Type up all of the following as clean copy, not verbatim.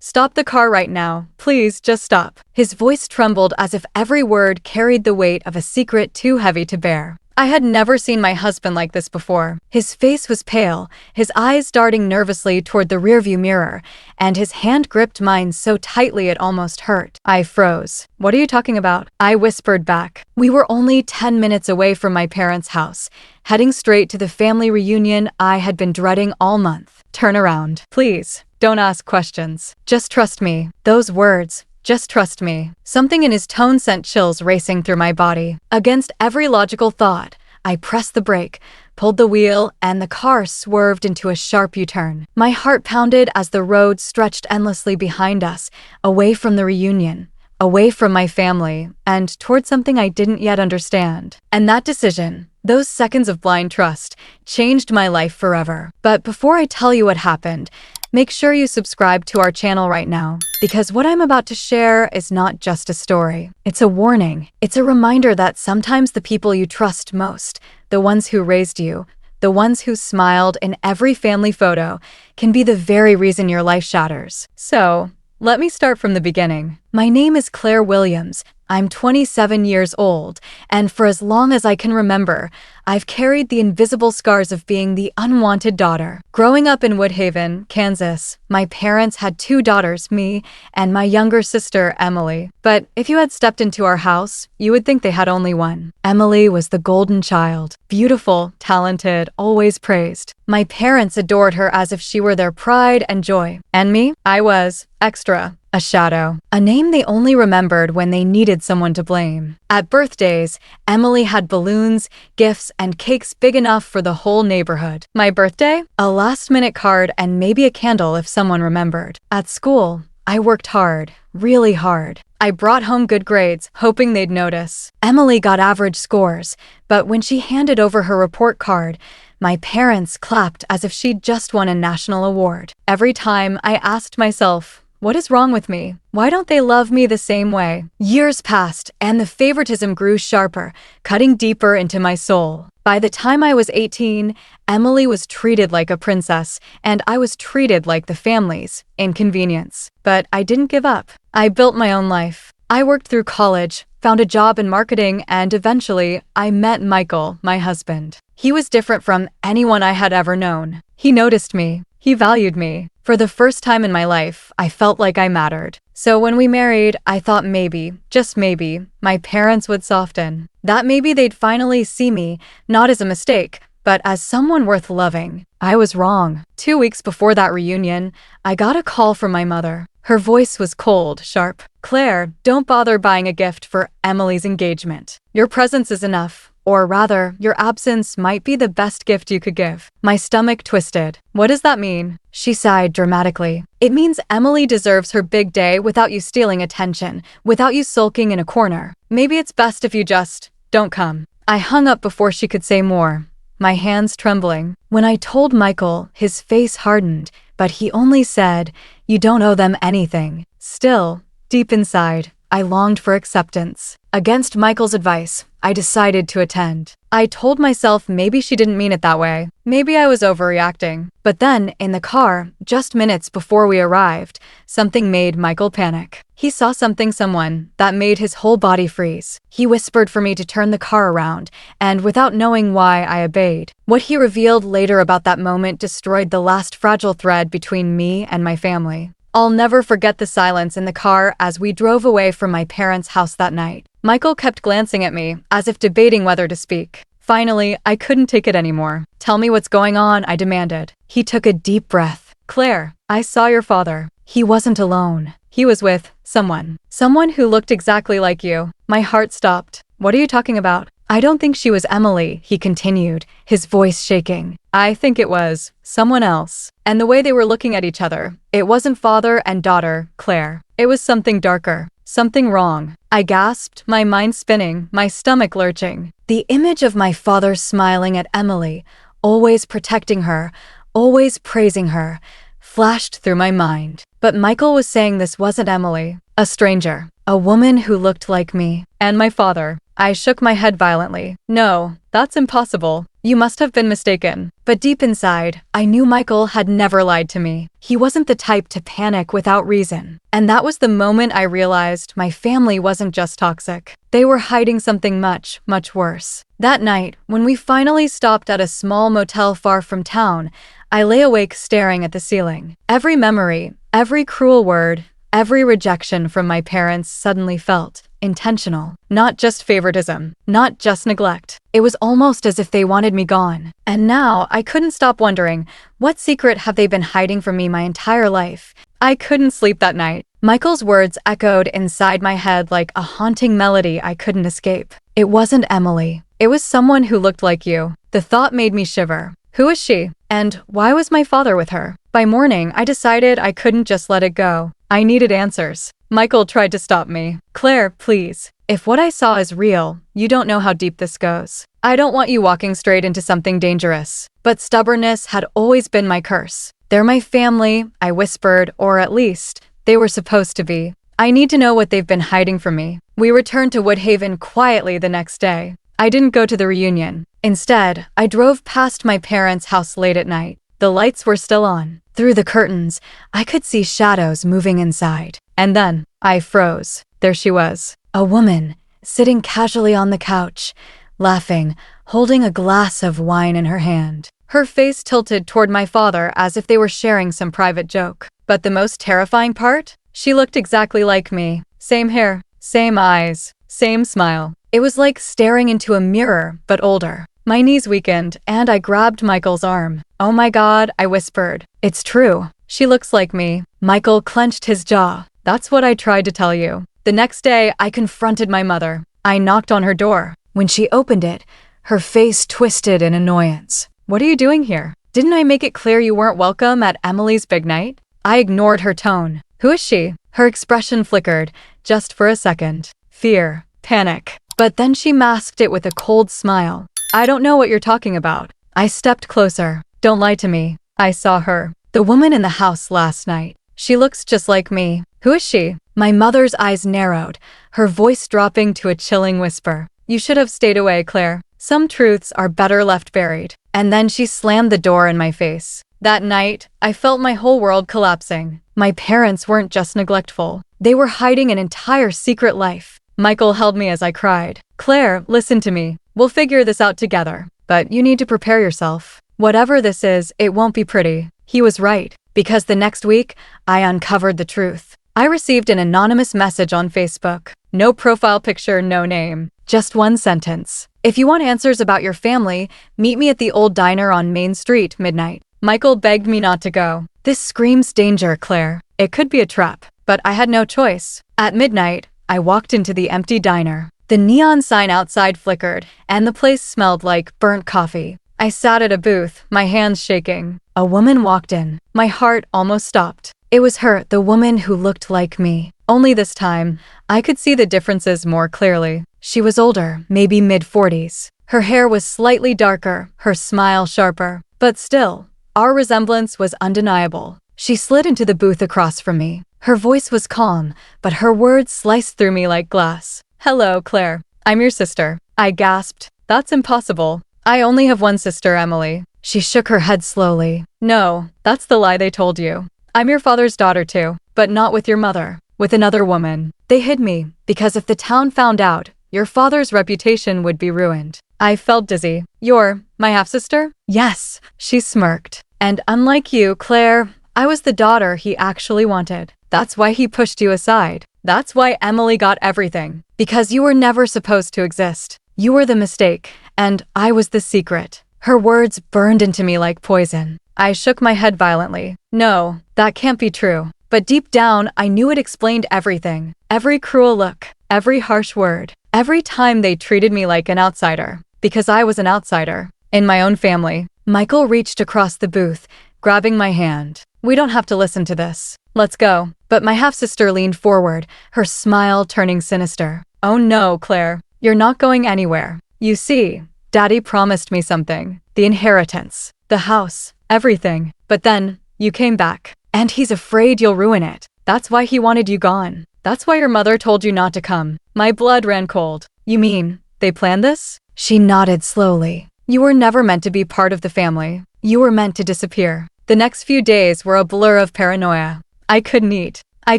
Stop the car right now. Please, just stop. His voice trembled as if every word carried the weight of a secret too heavy to bear. I had never seen my husband like this before. His face was pale, his eyes darting nervously toward the rearview mirror, and his hand gripped mine so tightly it almost hurt. I froze. What are you talking about? I whispered back. We were only 10 minutes away from my parents' house, heading straight to the family reunion I had been dreading all month. Turn around. Please, don't ask questions. Just trust me. Those words. Just trust me. Something in his tone sent chills racing through my body. Against every logical thought, I pressed the brake, pulled the wheel, and the car swerved into a sharp U-turn. My heart pounded as the road stretched endlessly behind us, away from the reunion, away from my family, and toward something I didn't yet understand. And that decision, those seconds of blind trust, changed my life forever. But before I tell you what happened, make sure you subscribe to our channel right now, because what I'm about to share is not just a story. It's a warning. It's a reminder that sometimes the people you trust most, the ones who raised you, the ones who smiled in every family photo, can be the very reason your life shatters. So, let me start from the beginning. My name is Claire Williams. I'm 27 years old, and for as long as I can remember, I've carried the invisible scars of being the unwanted daughter. Growing up in Woodhaven, Kansas, my parents had 2 daughters, me and my younger sister, Emily. But if you had stepped into our house, you would think they had only one. Emily was the golden child. Beautiful, talented, always praised. My parents adored her as if she were their pride and joy. And me? I was extra. A shadow. A name they only remembered when they needed someone to blame. At birthdays, Emily had balloons, gifts, and cakes big enough for the whole neighborhood. My birthday? A last-minute card and maybe a candle if someone remembered. At school, I worked hard, really hard. I brought home good grades, hoping they'd notice. Emily got average scores, but when she handed over her report card, my parents clapped as if she'd just won a national award. Every time I asked myself, what is wrong with me? Why don't they love me the same way? Years passed, and the favoritism grew sharper, cutting deeper into my soul. By the time I was 18, Emily was treated like a princess, and I was treated like the family's inconvenience. But I didn't give up. I built my own life. I worked through college, found a job in marketing, and eventually, I met Michael, my husband. He was different from anyone I had ever known. He noticed me. He valued me. For the first time in my life, I felt like I mattered. So when we married, I thought maybe, just maybe, my parents would soften. That maybe they'd finally see me, not as a mistake, but as someone worth loving. I was wrong. 2 weeks before that reunion, I got a call from my mother. Her voice was cold, sharp. Claire, don't bother buying a gift for Emily's engagement. Your presence is enough. Or rather, your absence might be the best gift you could give. My stomach twisted. What does that mean? She sighed dramatically. It means Emily deserves her big day without you stealing attention, without you sulking in a corner. Maybe it's best if you just don't come. I hung up before she could say more, my hands trembling. When I told Michael, his face hardened, but he only said, "You don't owe them anything." Still, deep inside, I longed for acceptance. Against Michael's advice, I decided to attend. I told myself maybe she didn't mean it that way. Maybe I was overreacting. But then, in the car, just minutes before we arrived, something made Michael panic. He saw someone that made his whole body freeze. He whispered for me to turn the car around, and without knowing why, I obeyed. What he revealed later about that moment destroyed the last fragile thread between me and my family. I'll never forget the silence in the car as we drove away from my parents' house that night. Michael kept glancing at me, as if debating whether to speak. Finally, I couldn't take it anymore. "Tell me what's going on," I demanded. He took a deep breath. "Claire, I saw your father. He wasn't alone. He was with someone. Someone who looked exactly like you." My heart stopped. "What are you talking about?" "I don't think she was Emily," he continued, his voice shaking. "I think it was someone else. And the way they were looking at each other, it wasn't father and daughter, Claire. It was something darker, something wrong." I gasped, my mind spinning, my stomach lurching. The image of my father smiling at Emily, always protecting her, always praising her, flashed through my mind. But Michael was saying this wasn't Emily. A stranger. A woman who looked like me. And my father. I shook my head violently. No, that's impossible. You must have been mistaken. But deep inside, I knew Michael had never lied to me. He wasn't the type to panic without reason. And that was the moment I realized my family wasn't just toxic. They were hiding something much, much worse. That night, when we finally stopped at a small motel far from town, I lay awake staring at the ceiling. Every memory, every cruel word, every rejection from my parents suddenly felt intentional. Not just favoritism, not just neglect. It was almost as if they wanted me gone. And now I couldn't stop wondering, what secret have they been hiding from me my entire life? I couldn't sleep that night. Michael's words echoed inside my head like a haunting melody I couldn't escape. It wasn't Emily. It was someone who looked like you. The thought made me shiver. Who is she? And why was my father with her? By morning, I decided I couldn't just let it go. I needed answers. Michael tried to stop me. Claire, please. If what I saw is real, you don't know how deep this goes. I don't want you walking straight into something dangerous. But stubbornness had always been my curse. They're my family, I whispered, or at least, they were supposed to be. I need to know what they've been hiding from me. We returned to Woodhaven quietly the next day. I didn't go to the reunion. Instead, I drove past my parents' house late at night. The lights were still on. Through the curtains, I could see shadows moving inside. And then, I froze. There she was. A woman, sitting casually on the couch, laughing, holding a glass of wine in her hand. Her face tilted toward my father as if they were sharing some private joke. But the most terrifying part? She looked exactly like me. Same hair, same eyes, same smile. It was like staring into a mirror, but older. My knees weakened, and I grabbed Michael's arm. Oh my God, I whispered. It's true. She looks like me. Michael clenched his jaw. That's what I tried to tell you. The next day, I confronted my mother. I knocked on her door. When she opened it, her face twisted in annoyance. What are you doing here? Didn't I make it clear you weren't welcome at Emily's big night? I ignored her tone. Who is she? Her expression flickered, just for a second. Fear, panic. But then she masked it with a cold smile. I don't know what you're talking about. I stepped closer. Don't lie to me. I saw her. The woman in the house last night. She looks just like me. Who is she? My mother's eyes narrowed, her voice dropping to a chilling whisper. You should have stayed away, Claire. Some truths are better left buried. And then she slammed the door in my face. That night, I felt my whole world collapsing. My parents weren't just neglectful. They were hiding an entire secret life. Michael held me as I cried. Claire, listen to me. We'll figure this out together. But you need to prepare yourself. Whatever this is, it won't be pretty. He was right. Because the next week, I uncovered the truth. I received an anonymous message on Facebook. No profile picture, no name. Just one sentence. If you want answers about your family, meet me at the old diner on Main Street, midnight. Michael begged me not to go. This screams danger, Claire. It could be a trap. But I had no choice. At midnight, I walked into the empty diner. The neon sign outside flickered, and the place smelled like burnt coffee. I sat at a booth, my hands shaking. A woman walked in. My heart almost stopped. It was her, the woman who looked like me. Only this time, I could see the differences more clearly. She was older, maybe mid-40s. Her hair was slightly darker, her smile sharper. But still, our resemblance was undeniable. She slid into the booth across from me. Her voice was calm, but her words sliced through me like glass. Hello, Claire. I'm your sister. I gasped. That's impossible. I only have one sister, Emily. She shook her head slowly. No, that's the lie they told you. I'm your father's daughter too, but not with your mother, with another woman. They hid me, because if the town found out, your father's reputation would be ruined. I felt dizzy. You're my half-sister? Yes, she smirked. And unlike you, Claire, I was the daughter he actually wanted. That's why he pushed you aside. That's why Emily got everything. Because you were never supposed to exist. You were the mistake, and I was the secret. Her words burned into me like poison. I shook my head violently. No, that can't be true. But deep down, I knew it explained everything. Every cruel look, every harsh word, every time they treated me like an outsider. Because I was an outsider. In my own family. Michael reached across the booth, grabbing my hand. We don't have to listen to this. Let's go. But my half-sister leaned forward, her smile turning sinister. Oh no, Claire. You're not going anywhere. You see, Daddy promised me something. The inheritance. The house. Everything. But then, you came back. And he's afraid you'll ruin it. That's why he wanted you gone. That's why your mother told you not to come. My blood ran cold. You mean, they planned this? She nodded slowly. You were never meant to be part of the family. You were meant to disappear. The next few days were a blur of paranoia. I couldn't eat. I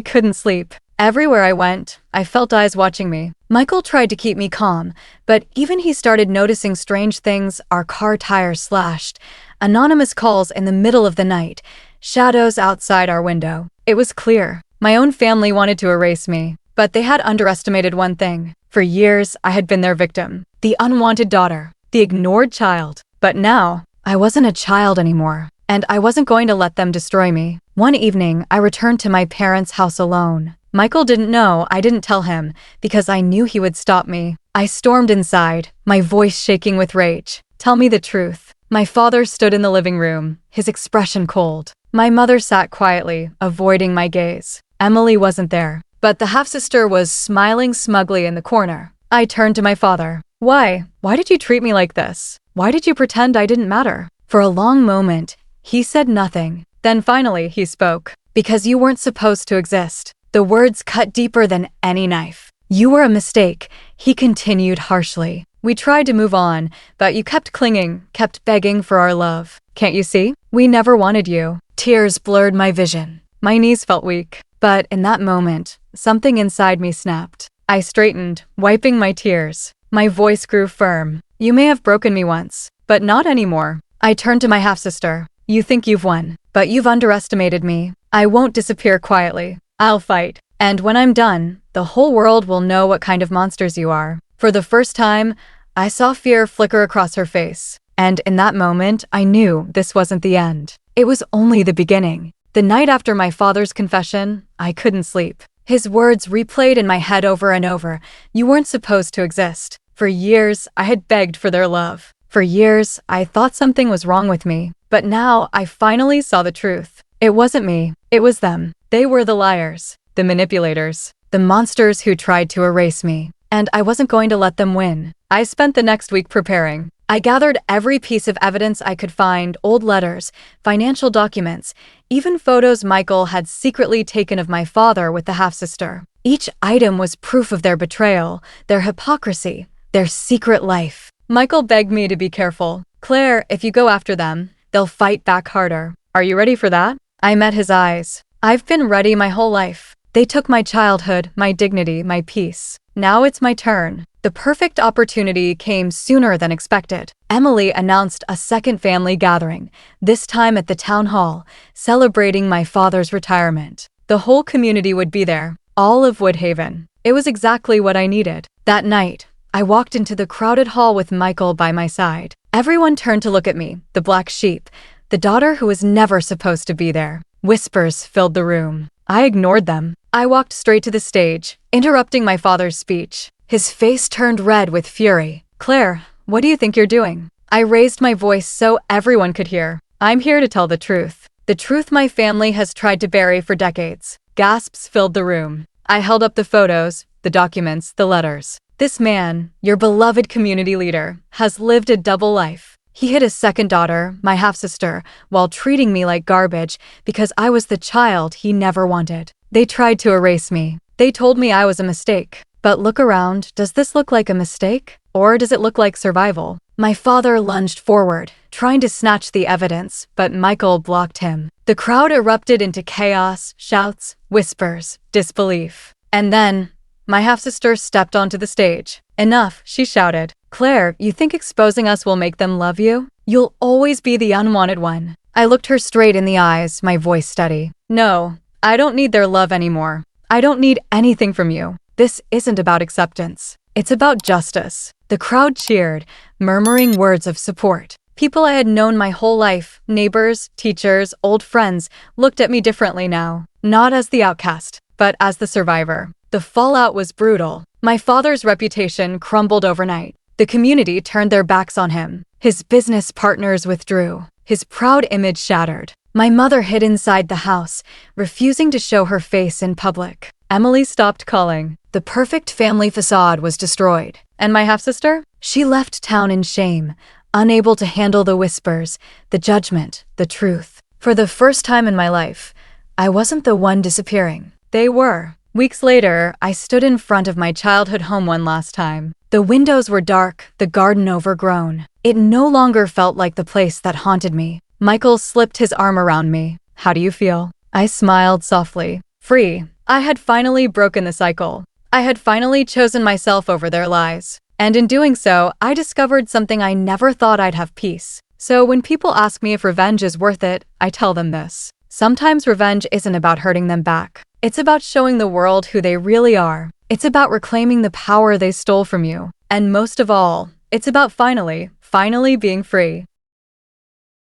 couldn't sleep. Everywhere I went, I felt eyes watching me. Michael tried to keep me calm, but even he started noticing strange things: our car tires slashed, anonymous calls in the middle of the night, shadows outside our window. It was clear. My own family wanted to erase me, but they had underestimated one thing. For years, I had been their victim, the unwanted daughter, the ignored child. But now, I wasn't a child anymore, and I wasn't going to let them destroy me. One evening, I returned to my parents' house alone. Michael didn't know I didn't tell him, because I knew he would stop me. I stormed inside, my voice shaking with rage. Tell me the truth. My father stood in the living room, his expression cold. My mother sat quietly, avoiding my gaze. Emily wasn't there, but the half-sister was smiling smugly in the corner. I turned to my father. Why? Why did you treat me like this? Why did you pretend I didn't matter? For a long moment, he said nothing. Then finally, he spoke. Because you weren't supposed to exist. The words cut deeper than any knife. You were a mistake, he continued harshly. We tried to move on, but you kept clinging, kept begging for our love. Can't you see? We never wanted you. Tears blurred my vision. My knees felt weak. But in that moment, something inside me snapped. I straightened, wiping my tears. My voice grew firm. You may have broken me once, but not anymore. I turned to my half-sister. You think you've won, but you've underestimated me. I won't disappear quietly. I'll fight. And when I'm done, the whole world will know what kind of monsters you are. For the first time, I saw fear flicker across her face. And in that moment, I knew this wasn't the end. It was only the beginning. The night after my father's confession, I couldn't sleep. His words replayed in my head over and over. You weren't supposed to exist. For years, I had begged for their love. For years, I thought something was wrong with me. But now, I finally saw the truth. It wasn't me. It was them. They were the liars, the manipulators, the monsters who tried to erase me. And I wasn't going to let them win. I spent the next week preparing. I gathered every piece of evidence I could find: old letters, financial documents, even photos Michael had secretly taken of my father with the half-sister. Each item was proof of their betrayal, their hypocrisy, their secret life. Michael begged me to be careful. Claire, if you go after them, they'll fight back harder. Are you ready for that? I met his eyes. I've been ready my whole life. They took my childhood, my dignity, my peace. Now it's my turn. The perfect opportunity came sooner than expected. Emily announced a second family gathering, this time at the town hall, celebrating my father's retirement. The whole community would be there, all of Woodhaven. It was exactly what I needed. That night, I walked into the crowded hall with Michael by my side. Everyone turned to look at me, the black sheep, the daughter who was never supposed to be there. Whispers filled the room. I ignored them. I walked straight to the stage, interrupting my father's speech. His face turned red with fury. Claire, what do you think you're doing? I raised my voice so everyone could hear. I'm here to tell the truth. The truth my family has tried to bury for decades. Gasps filled the room. I held up the photos, the documents, the letters. This man, your beloved community leader, has lived a double life. He hid a second daughter, my half-sister, while treating me like garbage because I was the child he never wanted. They tried to erase me. They told me I was a mistake. But look around, does this look like a mistake? Or does it look like survival? My father lunged forward, trying to snatch the evidence, but Michael blocked him. The crowd erupted into chaos, shouts, whispers, disbelief. And then, my half-sister stepped onto the stage. Enough, she shouted. Claire, you think exposing us will make them love you? You'll always be the unwanted one. I looked her straight in the eyes, my voice steady. No, I don't need their love anymore. I don't need anything from you. This isn't about acceptance. It's about justice. The crowd cheered, murmuring words of support. People I had known my whole life, neighbors, teachers, old friends, looked at me differently now. Not as the outcast, but as the survivor. The fallout was brutal. My father's reputation crumbled overnight. The community turned their backs on him. His business partners withdrew. His proud image shattered. My mother hid inside the house, refusing to show her face in public. Emily stopped calling. The perfect family facade was destroyed. And my half-sister? She left town in shame, unable to handle the whispers, the judgment, the truth. For the first time in my life, I wasn't the one disappearing. They were. Weeks later, I stood in front of my childhood home one last time. The windows were dark, the garden overgrown. It no longer felt like the place that haunted me. Michael slipped his arm around me. "How do you feel?" I smiled softly. Free. I had finally broken the cycle. I had finally chosen myself over their lies. And in doing so, I discovered something I never thought I'd have: peace. So when people ask me if revenge is worth it, I tell them this. Sometimes revenge isn't about hurting them back. It's about showing the world who they really are. It's about reclaiming the power they stole from you. And most of all, it's about finally being free.